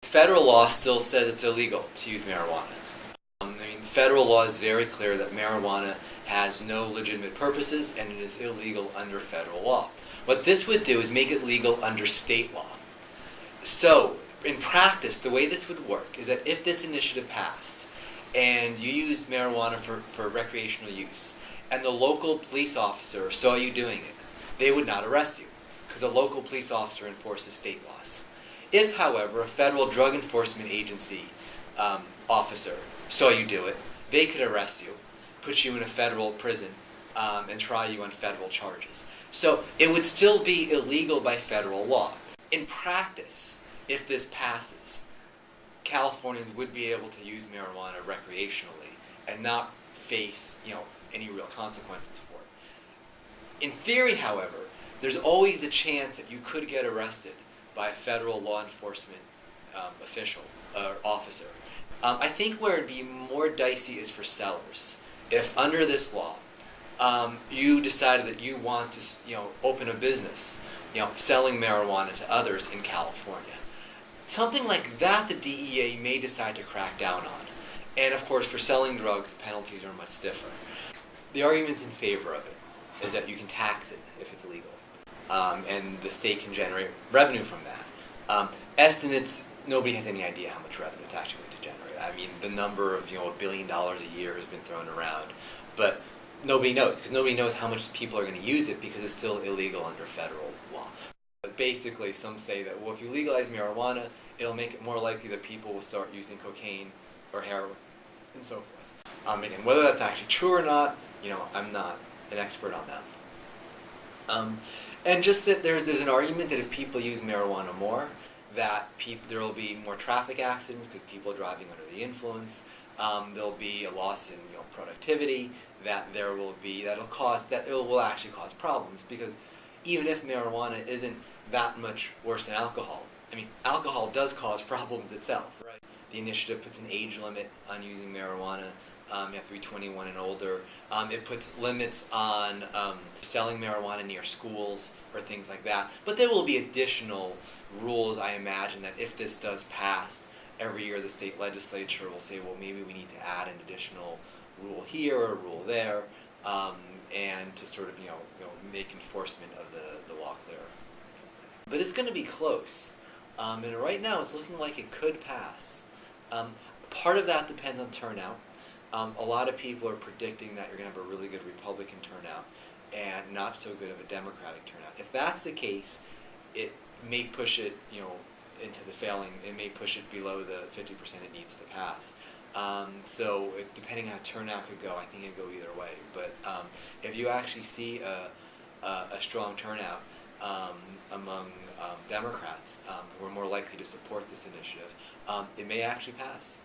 Federal law still says it's illegal to use marijuana. Federal law is very clear that marijuana has no legitimate purposes and it is illegal under federal law. What this would do is make it legal under state law. So, in practice, the way this would work is that if this initiative passed and you used marijuana for recreational use and the local police officer saw you doing it, they would not arrest you because a local police officer enforces state laws. If, however, a federal drug enforcement agency officer saw you do it, they could arrest you, put you in a federal prison, and try you on federal charges. So it would still be illegal by federal law. In practice, if this passes, Californians would be able to use marijuana recreationally and not face, any real consequences for it. In theory, however, there's always the chance that you could get arrested by a federal law enforcement official or officer. I think where it'd be more dicey is for sellers. If under this law, you decided that you want to, open a business, selling marijuana to others in California. Something like that, the DEA may decide to crack down on. And of course, for selling drugs, the penalties are much stiffer. The arguments in favor of it is that you can tax it if it's illegal, and the state can generate revenue from that. Estimates, nobody has any idea how much revenue it's actually going to generate. The number of $1 billion a year has been thrown around, but nobody knows because nobody knows how much people are going to use it because it's still illegal under federal law. But basically, some say that if you legalize marijuana, it'll make it more likely that people will start using cocaine or heroin and so forth. And whether that's actually true or not, I'm not an expert on that. And just that there's an argument that if people use marijuana more, that there will be more traffic accidents because people are driving under the influence. There'll be a loss in productivity. That it will actually cause problems because even if marijuana isn't that much worse than alcohol, alcohol does cause problems itself, right? The initiative puts an age limit on using marijuana. You have to be 21 and older. It puts limits on selling marijuana near schools or things like that. But there will be additional rules, I imagine, that if this does pass, every year the state legislature will say, well, maybe we need to add an additional rule here or a rule there, and to sort of, make enforcement of the law clearer. But it's going to be close. And right now it's looking like it could pass. Part of that depends on turnout. A lot of people are predicting that you're going to have a really good Republican turnout and not so good of a Democratic turnout. If that's the case, it may push it, into the failing. It may push it below the 50% it needs to pass. So depending on how turnout could go, I think it could go either way. But if you actually see a strong turnout among Democrats who are more likely to support this initiative, it may actually pass.